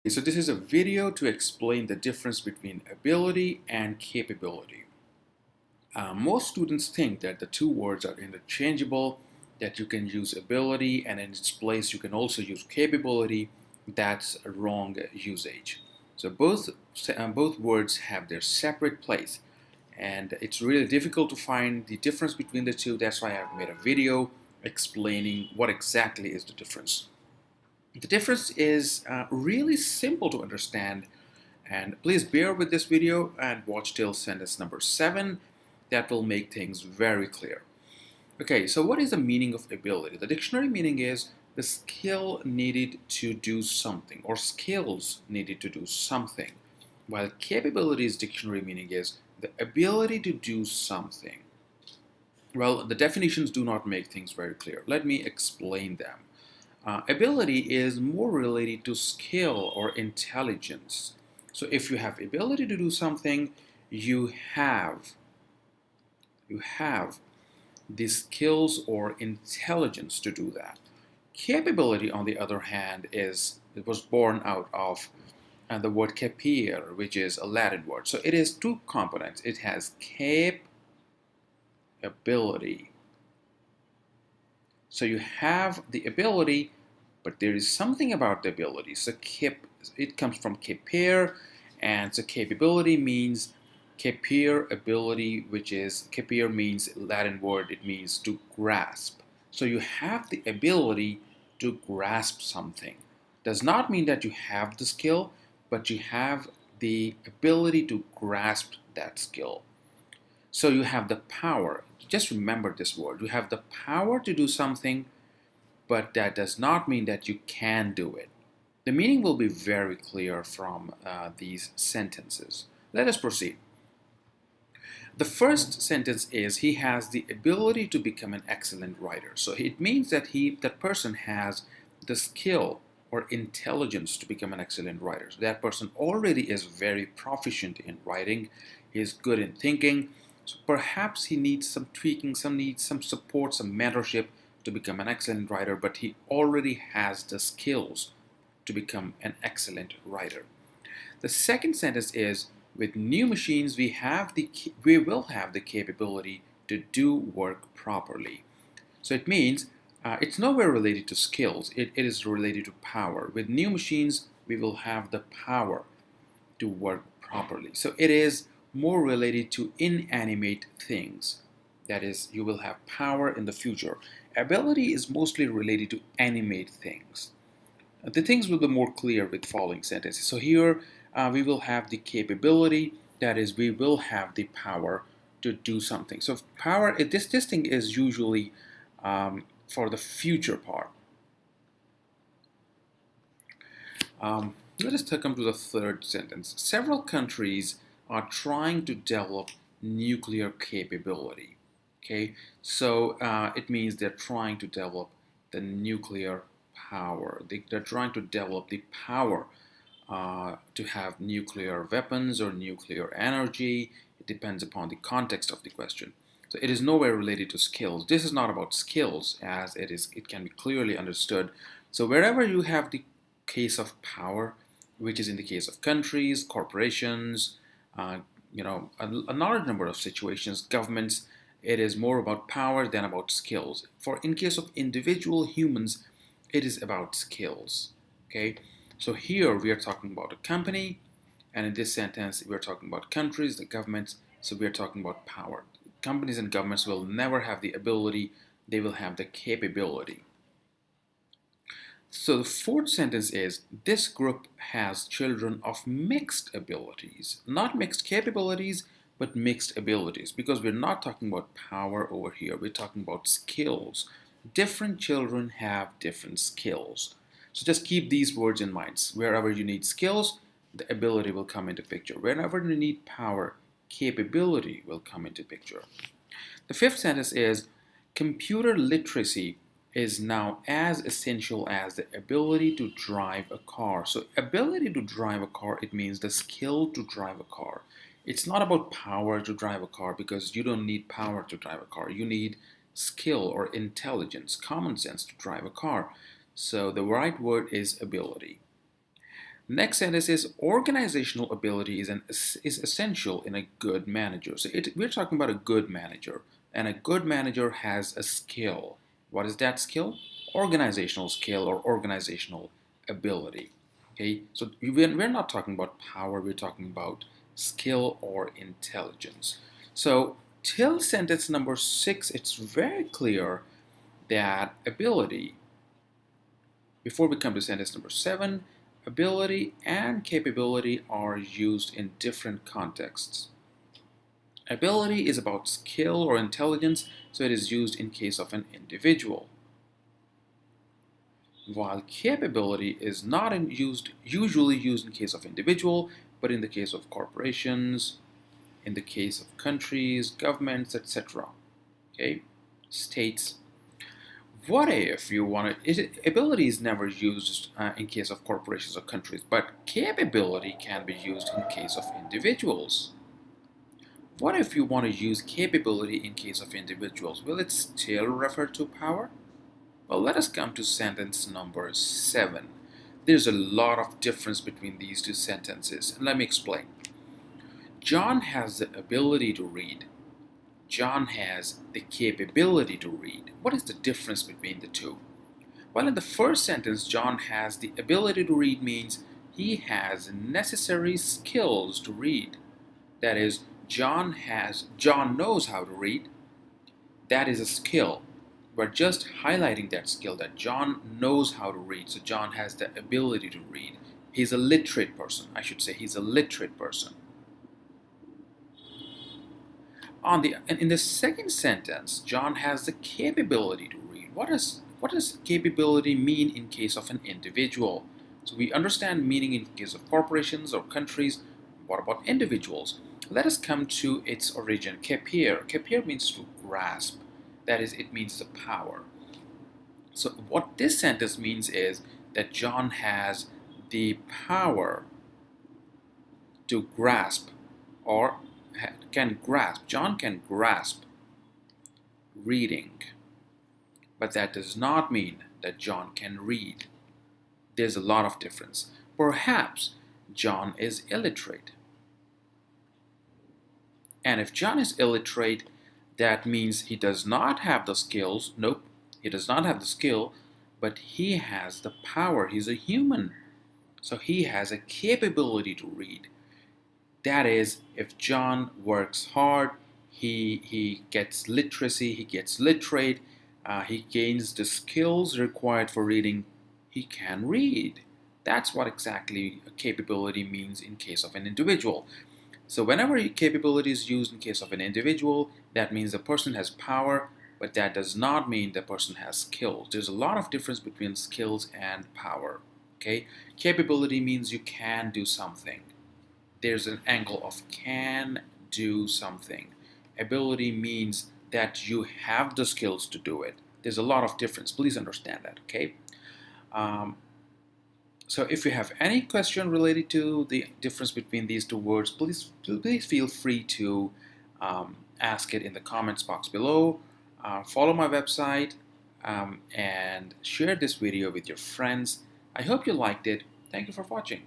So this is a video to explain the difference between ability and capability. Most students think that the two words are interchangeable, that you can use ability and in its place you can also use capability. That's a wrong usage. So both words have their separate place, and it's really difficult to find the difference between the two. That's why I've made a video explaining what exactly is the difference. The difference is really simple to understand, and please bear with this video and watch till sentence number 7. That will make things very clear. Okay, so what is the meaning of ability? The dictionary meaning is the skill needed to do something, or skills needed to do something, while capabilities dictionary meaning is the ability to do something. Well, the definitions do not make things very clear. Let me explain them. Ability is more related to skill or intelligence. So if you have ability to do something, you have the skills or intelligence to do that. Capability, on the other hand, it was born out of the word capere, which is a Latin word. So it is two components. It has capability. So you have the ability, but there is something about the ability. So it comes from capere, and so capability means capere ability, which is capere means Latin word. It means to grasp. So you have the ability to grasp something. Does not mean that you have the skill, but you have the ability to grasp that skill. So you have the power. Just remember this word. You have the power to do something, but that does not mean that you can do it. The meaning will be very clear from these sentences. Let us proceed. The first sentence is he has the ability to become an excellent writer. So it means that that person has the skill or intelligence to become an excellent writer. So that person already is very proficient in writing. He is good in thinking. So perhaps he needs some tweaking, some support, some mentorship to become an excellent writer, but he already has the skills to become an excellent writer. The second sentence is, with new machines, we will have the capability to do work properly. So it means it's nowhere related to skills. It is related to power. With new machines, we will have the power to work properly. So it is more related to inanimate things. That is, you will have power in the future. Ability is mostly related to animate things. The things will be more clear with following sentences. So here we will have the capability, that is, we will have the power to do something. So power, this thing is usually for the future part. Let us come to the third sentence. Several countries are trying to develop nuclear capability. Okay, so it means they're trying to develop the nuclear power. They're trying to develop the power to have nuclear weapons or nuclear energy. It depends upon the context of the question. So it is nowhere related to skills. This is not about skills, as it can be clearly understood. So wherever you have the case of power, which is in the case of countries, corporations, a large number of situations, governments, it is more about power than about skills. For in case of individual humans, it is about skills. Okay, so here we are talking about a company, and in this sentence we are talking about countries, the governments. So we are talking about power. Companies and governments will never have the ability; they will have the capability. So the fourth sentence is, this group has children of mixed abilities, not mixed capabilities, but mixed abilities, because we're not talking about power over here. We're talking about skills. Different children have different skills. So just keep these words in mind. Wherever you need skills, the ability will come into picture. Whenever you need power, capability will come into picture. The fifth sentence is, computer literacy is now as essential as the ability to drive a car. So ability to drive a car, it means the skill to drive a car. It's not about power to drive a car, because you don't need power to drive a car. You need skill or intelligence, common sense to drive a car. So the right word is ability. Next sentence is organizational ability is essential in a good manager. So we're talking about a good manager, and a good manager has a skill. What is that skill? Organizational skill or organizational ability. Okay, so we're not talking about power, we're talking about skill or intelligence. So till sentence number 6, it's very clear that ability, before we come to sentence number 7, ability and capability are used in different contexts. Ability is about skill or intelligence, so it is used in case of an individual. While capability is not usually used in case of individual, but in the case of corporations, in the case of countries, governments, etc. Okay, states. What if you want to? Ability is never used in case of corporations or countries, but capability can be used in case of individuals. What if you want to use capability in case of individuals? Will it still refer to power? Well, let us come to sentence number 7. There's a lot of difference between these two sentences, and let me explain. John has the ability to read. John has the capability to read. What is the difference between the two? Well, in the first sentence, John has the ability to read means he has necessary skills to read. That is, John knows how to read. That is a skill. We're just highlighting that skill, that John knows how to read. So John has the ability to read. He's a literate person. I should say he's a literate person. In the second sentence, John has the capability to read. What does capability mean in case of an individual? So we understand meaning in case of corporations or countries. What about individuals? Let us come to its origin. Capere. Capere means to grasp. That is, it means the power. So what this sentence means is that John has the power to grasp, or can grasp. John can grasp reading. But that does not mean that John can read. There's a lot of difference. Perhaps John is illiterate. And if John is illiterate, that means he does not have the skills. Nope, he does not have the skill, but he has the power. He's a human. So he has a capability to read. That is, if John works hard, he gets literacy, he gets literate, he gains the skills required for reading, he can read. That's what exactly a capability means in case of an individual. So whenever capability is used in case of an individual, that means the person has power, but that does not mean the person has skills. There's a lot of difference between skills and power. Okay? Capability means you can do something. There's an angle of can do something. Ability means that you have the skills to do it. There's a lot of difference. Please understand that, okay? So if you have any question related to the difference between these two words, please feel free to ask it in the comments box below. Follow my website and share this video with your friends. I hope you liked it. Thank you for watching.